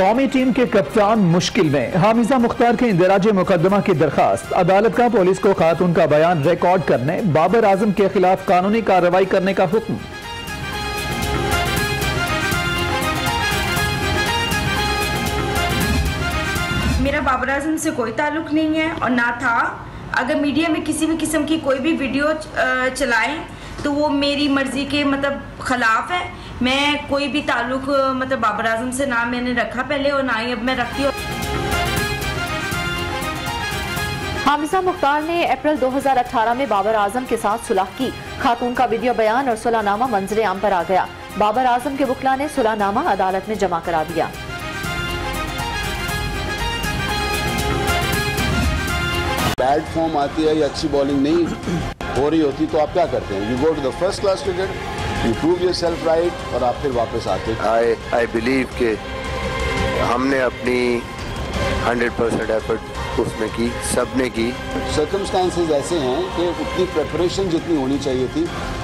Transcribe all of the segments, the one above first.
कौमी टीम के कप्तान मुश्किल में, हामिजा मुख्तार के इंदराज मुकदमा की दरखास्त। अदालत का पुलिस को खातून का बयान रिकॉर्ड करने, बाबर आजम के खिलाफ कानूनी कार्रवाई करने का हुक्म। मेरा बाबर आजम से कोई ताल्लुक नहीं है और ना था। अगर मीडिया में किसी भी किस्म की कोई भी वीडियो चलाएं तो वो मेरी मर्जी के खिलाफ है। मैं कोई भी ताल्लुक बाबर आजम से ना मैंने रखा पहले और ना ही अब मैं रखती हूँ। हामिजा मुख्तार ने अप्रैल 2018 में बाबर आजम के साथ सुलह की। खातून का वीडियो बयान और सुलहनामा मंजरे आम पर आ गया। बाबर आजम के वकील ने सुलहनामा अदालत में जमा करा दिया। बैड फॉर्म आती है या अच्छी बॉलिंग नहीं हो रही होती तो आप क्या करते हैं? You go to the first class cricket, you prove yourself right और आप फिर वापस आते हैं। आई बिलीव कि हमने अपनी 100% एफर्ट उसमें की, सबने की। सर्कमस्टांसेस ऐसे हैं कि उतनी प्रेपरेशन जितनी होनी चाहिए थी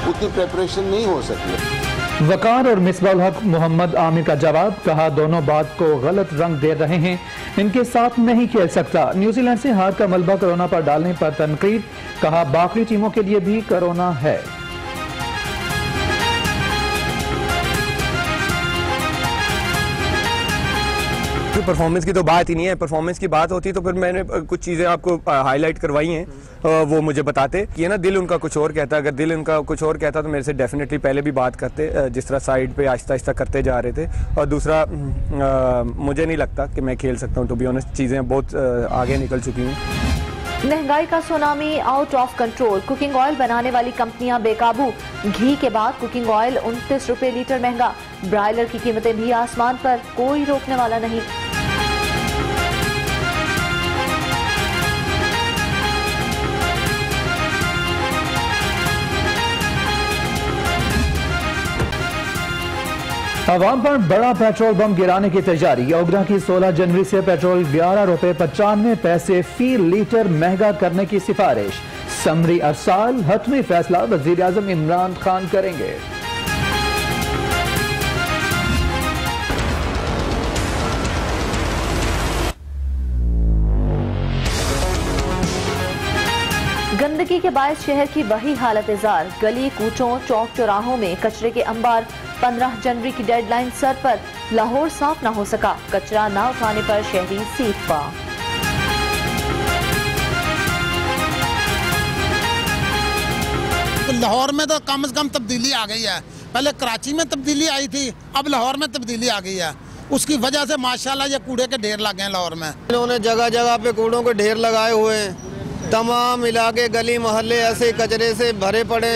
उतनी प्रेपरेशन नहीं हो सकी। वकार और मिसबाउल हक मोहम्मद आमिर का जवाब, कहा दोनों बात को गलत रंग दे रहे हैं, इनके साथ नहीं खेल सकता। न्यूजीलैंड से हार का मलबा कोरोना पर डालने पर तनकीद, कहा बाकी टीमों के लिए भी कोरोना है। परफॉर्मेंस की तो बात ही नहीं है। परफॉर्मेंस की बात होती तो फिर मैंने कुछ चीज़ें आपको हाईलाइट करवाई हैं, वो मुझे बताते। ये ना दिल उनका कुछ और कहता, अगर दिल उनका कुछ और कहता तो मेरे से डेफिनेटली पहले भी बात करते, जिस तरह साइड पे आहिस्ता आहिस्ता करते जा रहे थे। और दूसरा मुझे नहीं लगता कि मैं खेल सकता हूँ, टू बी ऑनेस्ट। चीज़ें बहुत आगे निकल चुकी हैं। महंगाई का tsunami out of control, cooking oil बनाने वाली कंपनियां बेकाबू। घी के बाद कुकिंग ऑयल 29 रुपए लीटर महंगा। ब्रायलर की कीमतें भी आसमान पर, कोई रोकने वाला नहीं। अवाम पर बड़ा पेट्रोल बम गिराने की तैयारी। ओगरा की 16 जनवरी से पेट्रोल 11 रुपए 95 पैसे फी लीटर महंगा करने की सिफारिश। समरी अरसाल, हतमी फैसला वजीर आजम इमरान खान करेंगे। गंदगी के बायस शहर की वही हालत जार। गली कूचों चौक चौराहों में कचरे के अंबार। 15 जनवरी की डेडलाइन सर पर, लाहौर साफ न हो सका। कचरा न उठाने पर शहरी सीख पा। लाहौर में तो कम से कम तब्दीली आ गई है। पहले कराची में तब्दीली आई थी, अब लाहौर में तब्दीली आ गई है। उसकी वजह से माशाल्लाह ये कूड़े के ढेर लगे हैं लाहौर में। इन्होंने जगह जगह पे कूड़ों के ढेर लगाए हुए हैं। तमाम इलाके गली मोहल्ले ऐसे कचरे से भरे पड़े।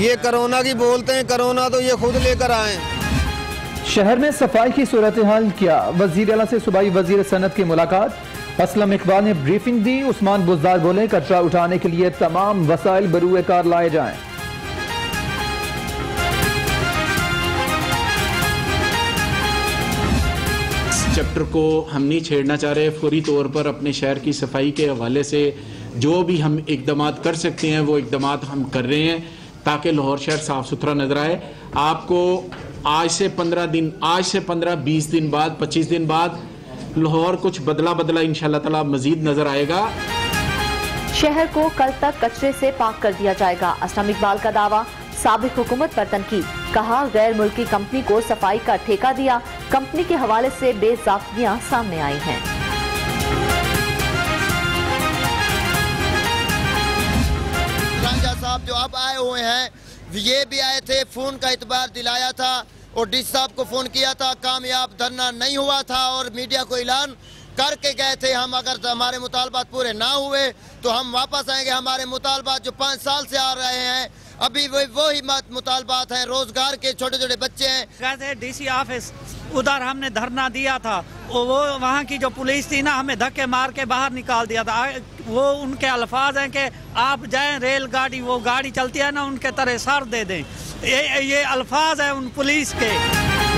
ये कोरोना की बोलते हैं, कोरोना तो ये खुद लेकर आए। शहर में सफाई की सूरत हाल क्या? वजीर आला से सूबाई वजीर सनत की मुलाकात। असलम इकबाल ने ब्रीफिंग दी। उस्मान बुज़दार बोले कचरा उठाने के लिए तमाम वसाइल बरूए कार लाए जाएं। चैप्टर को हम नहीं छेड़ना चाह रहे। फौरी तौर पर अपने शहर की सफाई के हवाले से जो भी हम इकदाम कर सकते हैं वो इकदाम हम कर रहे हैं ताकि लाहौर शहर साफ सुथरा नजर आए। आपको आज से 15-20 दिन बाद, 25 दिन बाद लाहौर कुछ बदला इंशाल्लाह ताला मजीद नजर आएगा। शहर को कल तक कचरे से पाक कर दिया जाएगा। असलम इकबाल का दावा। साबिक हुकूमत पर तनकीद, कहा गैर मुल्की कंपनी को सफाई का ठेका दिया। कंपनी के हवाले से बेज़ाब्तियां सामने आई हैं। साहब जो अब आए हुए हैं, ये भी आए थे, फोन का इतबार दिलाया था और डी साहब को फोन किया था, कामयाब धरना नहीं हुआ था और मीडिया को ऐलान करके गए थे हम अगर हमारे मुतालबात पूरे ना हुए तो हम वापस आएंगे। हमारे मुतालबात जो 5 साल से आ रहे हैं अभी वही मुतालबात हैं। रोजगार के छोटे छोटे बच्चे हैं। कहते डीसी ऑफिस उधर हमने धरना दिया था, वो वहाँ की जो पुलिस थी ना हमें धक्के मार के बाहर निकाल दिया था। वो उनके अल्फाज हैं कि आप जाएं रेलगाड़ी, वो गाड़ी चलती है ना उनके तरह सर दे दें। ये अल्फाज है उन पुलिस के।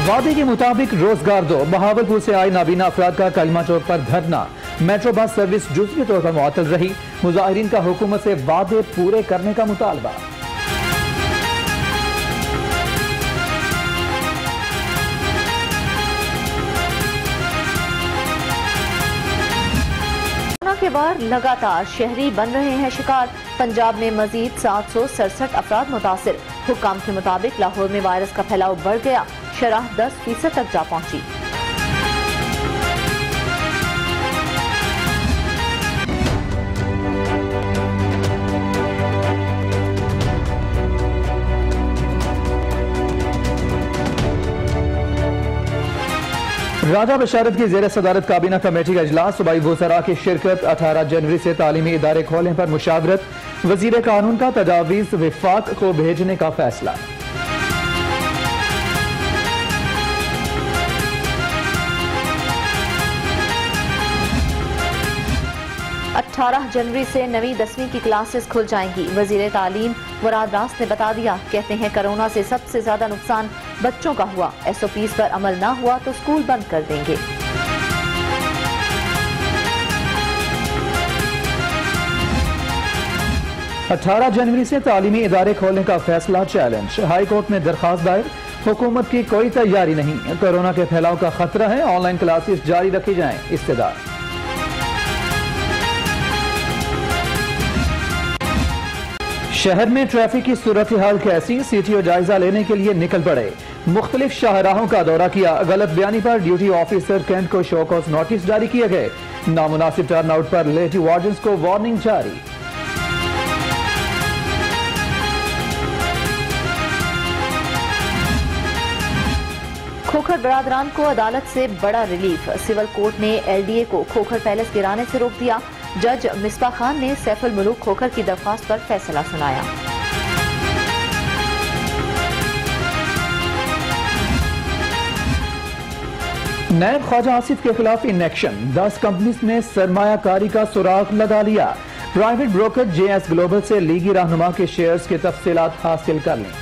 वादे के मुताबिक रोजगार दो। बहावलपुर से आए नाबीना अफराद का कलमा चौक पर धरना। मेट्रो बस सर्विस जुज़वी तौर पर मुअत्तल रही। मुजाहिरीन का हुकूमत से वादे पूरे करने का मुतालबा। के बाद लगातार शहरी बन रहे हैं शिकार। पंजाब में मजीद 767 अफराद मुतासिर। हुक्काम के मुताबिक लाहौर में वायरस का फैलाव बढ़ गया, शरह 10% तक जा पहुंची। राजा बशारत की जेर सदारत काबीना कमेटी का इजलास, सूबाई वज़रा की शिरकत। 18 जनवरी से तालीमी इदारे खोलने पर मुशावरत। वजीर कानून का तजावीज़ विफाक को भेजने का फैसला। 18 जनवरी से 9वीं 10वीं की क्लासेस खुल जाएंगी। वजीर तालीम मुराद रास ने बता दिया, कहते हैं कोरोना से सबसे ज्यादा नुकसान बच्चों का हुआ। SOPs पर अमल ना हुआ तो स्कूल बंद कर देंगे। अठारह जनवरी से तालीमी इदारे खोलने का फैसला चैलेंज। हाई कोर्ट में दरखास्त दायर, हुकूमत की कोई तैयारी नहीं। कोरोना के फैलाव का खतरा है, ऑनलाइन क्लासेस जारी रखी जाएं। इस्तेदार। शहर में ट्रैफिक की सूरत हाल कैसी, CTO जायजा लेने के लिए निकल पड़े। मुख्तलिफ शाहराहों का दौरा किया। गलत बयानी पर ड्यूटी ऑफिसर कैंट को शो कॉज नोटिस जारी किए गए। नामुनासिब टर्नआउट पर लेटी वार्डन्स को वार्निंग जारी। खोखर बरादरान को अदालत से बड़ा रिलीफ। सिविल कोर्ट ने LDA को खोखर पैलेस गिराने से रोक दिया। जज मिसबा खान ने सैफुल मुलूक खोखर की दरख्वास्त पर फैसला सुनाया। नायब ख्वाजा आसिफ के खिलाफ इनेक्शन। 10 कंपनीज ने सरमायाकारी का सुराग लगा लिया। प्राइवेट ब्रोकर JS ग्लोबल से लीगी रहनुमा के शेयर्स की तफसीलात हासिल कर लें।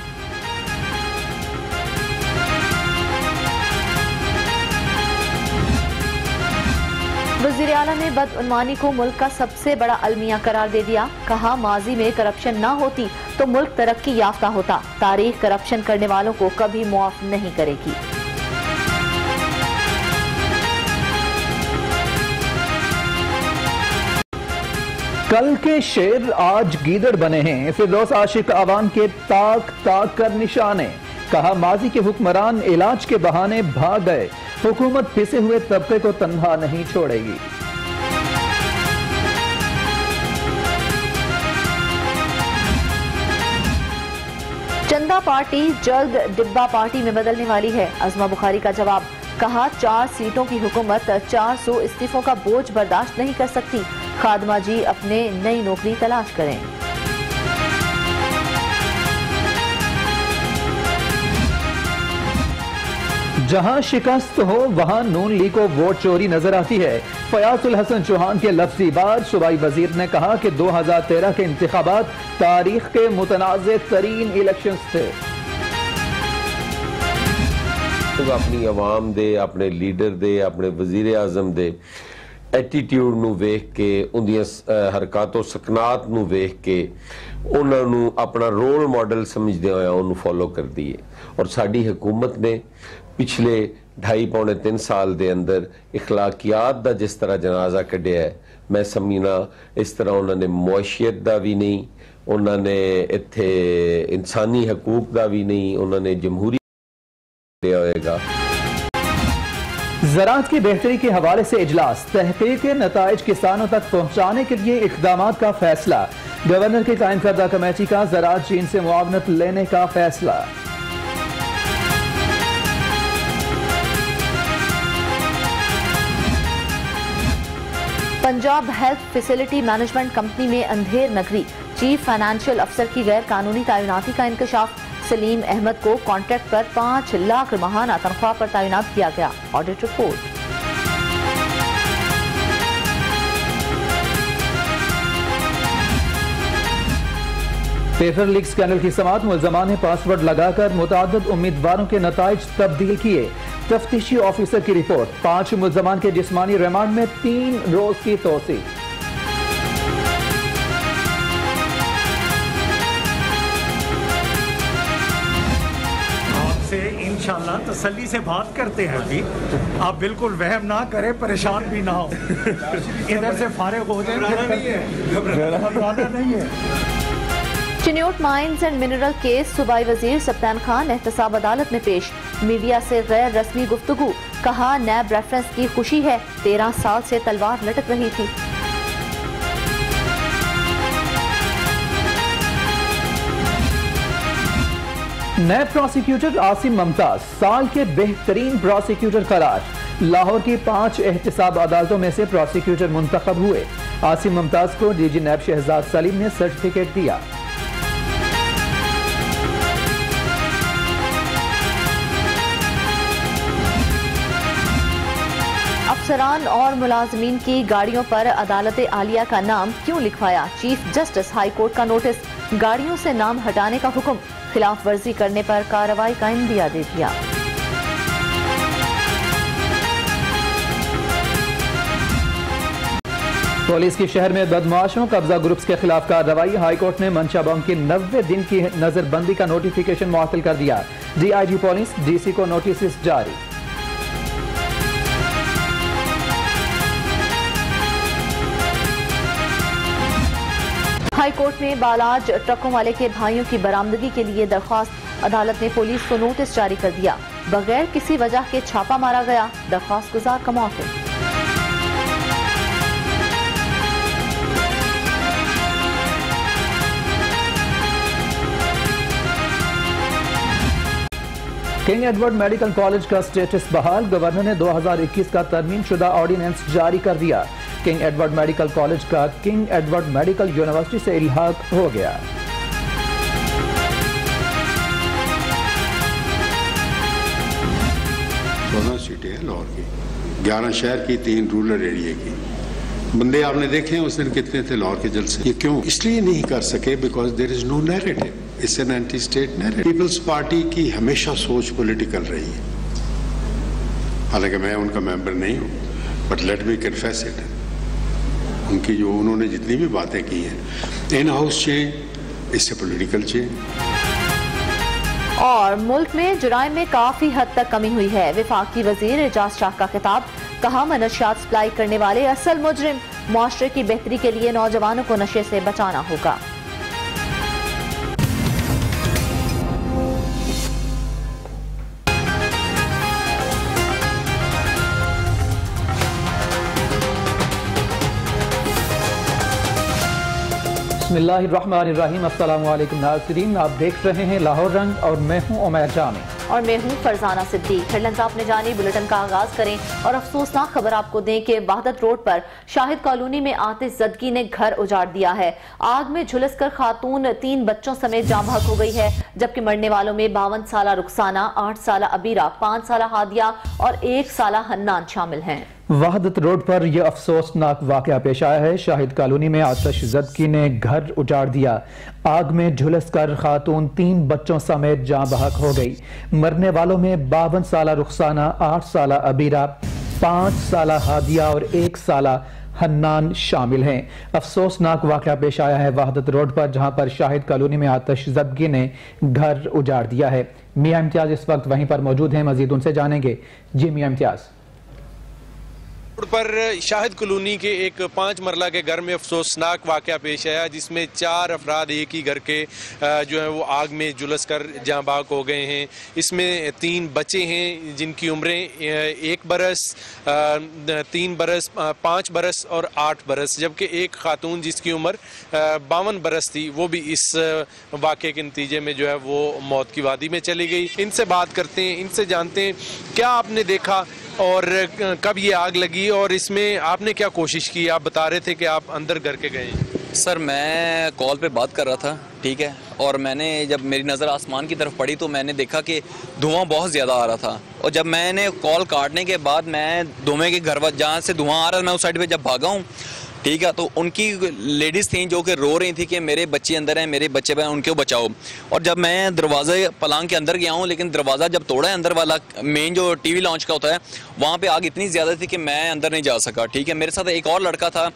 वज़ीर आला ने बदउनवानी को मुल्क का सबसे बड़ा अलमिया करार दे दिया। कहा, माजी में करप्शन ना होती तो मुल्क तरक्की याफ्ता होता। तारीख करप्शन करने वालों को कभी मुआफ नहीं करेगी। कल के शेर आज गीदड़ बने हैं। फिरदौस आशिक आवाम के ताक ताक कर निशाने। कहा, माजी के हुक्मरान इलाज के बहाने भाग गए। हुकूमत पिसे हुए तबके को तन्हा नहीं छोड़ेगी। चंदा पार्टी जल्द डिब्बा पार्टी में बदलने वाली है। अज़मा बुखारी का जवाब। कहा, 4 सीटों की हुकूमत 400 इस्तीफों का बोझ बर्दाश्त नहीं कर सकती। खादमा जी अपने नई नौकरी तलाश करें। जहां शिकस्त हो वहां नून लीग को वोट चोरी नजर आती है। फयाजुल हसन चौहान के लफ्जी बार। सूबाई वजीर ने कहा कि 2013 के इंतखाबात तारीख के मुतनाज़े तरीन इलेक्शन थे। अपनी आवाम दे, अपने लीडर दे, अपने वजीर आजम दे एटीट्यूड नूं वेख के, उन्दियां हरकतों सकनात नूं वेख के उन्हां नूं अपना रोल मॉडल समझदे होए उन्होंने फॉलो कर दिए। और साडी हुकूमत ने पिछले 2.5-3 साल दे अंदर इखलाकियात दा जिस तरह जनाजा कढ़िया है, मैं समझना इस तरह उन्होंने मुआशियत दा भी नहीं, उन्होंने इत्थे इंसानी हकूक दा भी नहीं, उन्होंने जमहूरी होएगा। ज़राअत की बेहतरी के हवाले से इजलास। तहकीक के नताइज किसानों तक पहुंचाने के लिए इक़दामात का फैसला। गवर्नर की कायम करदा कमेटी का ज़राअत चीन से मुआवनत लेने का फैसला। Punjab health facility management company में अंधेर नगरी। चीफ फाइनेंशियल अफसर की गैर कानूनी तैनाती का इंकशाफ। सलीम अहमद को कॉन्ट्रैक्ट पर 5 लाख माहाना तनख्वाह पर तैनात किया गया। Audit report. Paper leak scandal की समाअत। मुल्ज़मान ने पासवर्ड लगाकर मुताद्दिद उम्मीदवारों के नताइज तब्दील किए। तफ्तीशी ऑफिसर की रिपोर्ट। 5 मुल्ज़मान के जिस्मानी रिमांड में 3 रोज की तोसी। आपसे इंशाल्लाह तसल्ली से बात करते हैं। अभी आप बिल्कुल वहम ना करें, परेशान भी ना हो, इधर से फारिग हो जाए, घबराना नहीं है। Chiniot mines and mineral case सूबाई वजीर सप्तान खान एहतसाब अदालत में पेश, मीडिया से गैर रस्मी गुफ्तगू, कहा नैब रेफरेंस की खुशी है, 13 साल से तलवार लटक रही थी। नैब प्रोसिक्यूटर आसिम मुमताज साल के बेहतरीन प्रोसिक्यूटर करार, लाहौर की 5 एहतसाब अदालतों में से प्रोसिक्यूटर मुंतखब हुए। आसिम मुमताज को डीजी नैब शहजाद सलीम ने सर्टिफिकेट दिया। अफसरान और मुलाजमीन की गाड़ियों पर अदालत आलिया का नाम क्यों लिखवाया, चीफ जस्टिस हाई कोर्ट का नोटिस, गाड़ियों से नाम हटाने का हुक्म, खिलाफ वर्जी करने पर कार्रवाई का इंदिया दे दिया। पुलिस की शहर में बदमाशों कब्जा ग्रुप्स के खिलाफ कार्रवाई, हाईकोर्ट ने मंशा बम की 90 दिन की नजरबंदी का नोटिफिकेशन मुअत्तल कर दिया। डीआईजी पुलिस डीसी को नोटिस जारी। हाई कोर्ट में बालाज ट्रकों वाले के भाइयों की बरामदगी के लिए दरख्वास्त, अदालत ने पुलिस को नोटिस जारी कर दिया, बगैर किसी वजह के छापा मारा गया, दरख्वास्त गुजार का मौका। किंग एडवर्ड मेडिकल कॉलेज का स्टेटस बहाल, गवर्नर ने 2021 का तरमीम शुदा ऑर्डिनेंस जारी कर दिया। किंग एडवर्ड मेडिकल कॉलेज का किंग एडवर्ड मेडिकल यूनिवर्सिटी से इल्हाक हो गया। सीटें हैं लाहौर की, 11 शहर की, 3 रूरल एरिया की। बंदे आपने देखे हैं उस दिन कितने थे लाहौर के जलसे। ये क्यों? इसलिए नहीं कर सके because there is no narrative, it's an anti state narrative. People's Party की हमेशा सोच पॉलिटिकल रही है, हालांकि मैं उनका मेंबर नहीं हूं, but let me confess it. उनकी जो उन्होंने जितनी भी बातें की हैं, इन हाउस चेंज, इससे पॉलिटिकल चेंज। और मुल्क में जुराइम में काफी हद तक कमी हुई है, विफाकी वजीर एजाज शाह का खिताब, कहा मनशियात सप्लाई करने वाले असल मुजरिम, मुआशरे की बेहतरी के लिए नौजवानों को नशे से बचाना होगा। बिस्मिल्लाहिर्रहमानिर्रहीम, अस्सलाम वालेकुम नाज़रीन, आप देख रहे हैं लाहौर रंग और मैं हूं उमैर जामी और मैं हूं फरजाना सिद्दीक। हेडलाइंस आपने जानी, बुलेटिन का आगाज करें और अफसोसनाक खबर आपको दें कि वहदत रोड पर शाहिद कॉलोनी में आतिश ज़दगी ने घर उजाड़ दिया है। आग में झुलसकर खातून 3 बच्चों समेत जाँ बहक हो गई है, जबकि मरने वालों में 52 साला रुखसाना, 8 साला अबीरा, 5 साला हादिया और 1 साला हन्नान शामिल हैं। वहदत रोड पर यह अफसोसनाक वाकया पेश आया है। शाहिद कॉलोनी में आतिश ज़दगी ने घर उजाड़ दिया। आग में झुलसकर खातून 3 बच्चों समेत जाँ बहक हो गई। मरने वालों में 52 साला रुखसाना, 8 साला अबीरा, 5 साला हादिया और 1 साला हन्नान शामिल हैं। अफसोसनाक वाकया पेश आया है वहदत रोड पर, जहां पर शाहिद कॉलोनी में आतिश ज़दगी ने घर उजाड़ दिया है। मियां इम्तियाज इस वक्त वहीं पर मौजूद हैं, मजीद उनसे जानेंगे। जी मियां इम्तियाज। पर शाहिद कॉलोनी के एक 5 मरला के घर में अफसोसनाक वाकया पेश आया, जिसमें 4 अफराद एक ही घर के जो है वो आग में झुलस कर जाँ बहक हो गए हैं। इसमें 3 बच्चे हैं जिनकी उम्रें 1 बरस, 3 बरस, 5 बरस और 8 बरस, जबकि एक खातून जिसकी उम्र 52 बरस थी, वो भी इस वाकये के नतीजे में जो है वो मौत की वादी में चली गई। इनसे बात करते हैं, इनसे जानते हैं क्या आपने देखा और कब ये आग लगी और इसमें आपने क्या कोशिश की। आप बता रहे थे कि आप अंदर घर के गए। सर मैं कॉल पे बात कर रहा था, ठीक है, और मैंने जब मेरी नज़र आसमान की तरफ पड़ी तो मैंने देखा कि धुआं बहुत ज़्यादा आ रहा था, और जब मैंने कॉल काटने के बाद मैं धुएं के घर जहाँ से धुआं आ रहा था मैं उस साइड पे जब भागा हूँ, ठीक है, तो उनकी लेडीज़ थी जो कि रो रही थी कि मेरे बच्चे अंदर हैं, मेरे बच्चे हैं, उनको बचाओ। और जब मैं दरवाज़े पलांग के अंदर गया हूँ, लेकिन दरवाज़ा जब तोड़ा है अंदर वाला मेन जो टीवी लॉन्च का होता है, वहाँ पे आग इतनी ज़्यादा थी कि मैं अंदर नहीं जा सका, ठीक है। मेरे साथ एक और लड़का था,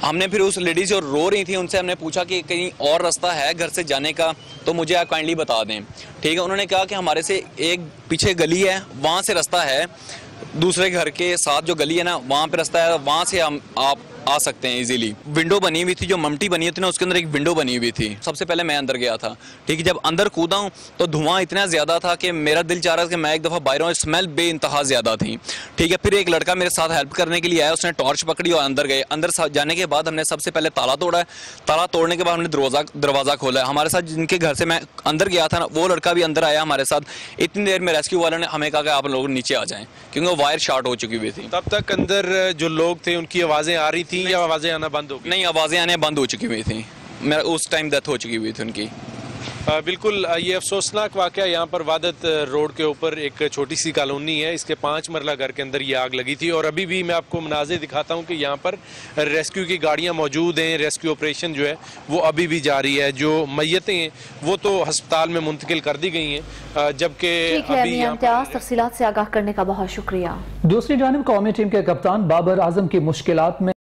हमने फिर उस लेडी जो रो रही थी उनसे हमने पूछा कि कहीं और रास्ता है घर से जाने का, तो मुझे आप काइंडली बता दें। ठीक है, उन्होंने कहा कि हमारे से एक पीछे गली है, वहाँ से रास्ता है, दूसरे घर के साथ जो गली है ना, वहाँ पे रास्ता है, वहाँ से हम आप आ सकते हैं इजीली। विंडो बनी हुई थी, जो ममटी बनी हुई थी ना, उसके अंदर एक विंडो बनी हुई थी। सबसे पहले मैं अंदर गया था। ठीक है, जब अंदर कूदा हूँ तो धुआं इतना ज़्यादा था कि मेरा दिल चाह रहा था कि मैं एक दफ़ा बाहर आऊँ। स्मेल बेइंतहा ज़्यादा थी। ठीक है, फिर एक लड़का मेरे साथ हेल्प करने के लिए आया, उसने टॉर्च पकड़ी और अंदर गए। अंदर जाने के बाद हमने सबसे पहले ताला तोड़ा है। ताला तोड़ने के बाद हमने दरवाज़ा खोला है। हमारे साथ जिनके घर से मैं अंदर गया था ना, वो लड़का भी अंदर आया हमारे साथ। इतनी देर में रेस्क्यू वालों ने हमें कहा कि आप लोग नीचे आ जाएं, क्योंकि वो वायर शॉर्ट हो चुकी हुई थी। तब तक अंदर जो लोग थे उनकी आवाज़ें आ रही थी या आवाज़ें आना बंद हो गई? नहीं, आवाज़ें आने बंद हो चुकी हुई थी। मेरा उस टाइम डेथ हो चुकी हुई थी उनकी। बिल्कुल, ये अफसोसनाक वाक़या यहाँ पर वादत रोड के ऊपर एक छोटी सी कॉलोनी है, इसके 5 मरला घर के अंदर ये आग लगी थी। और अभी भी मैं आपको मनाज़िर दिखाता हूँ कि यहाँ पर रेस्क्यू की गाड़ियाँ मौजूद हैं। रेस्क्यू ऑपरेशन जो है वो अभी भी जारी है। जो मैयतें हैं वो तो हस्पताल में मुंतकिल कर दी गई हैं, जबकि अभी तफसीलात से आगाह करने का बहुत शुक्रिया। दूसरी जानिब कौमी टीम के कप्तान बाबर आजम की मुश्किलात में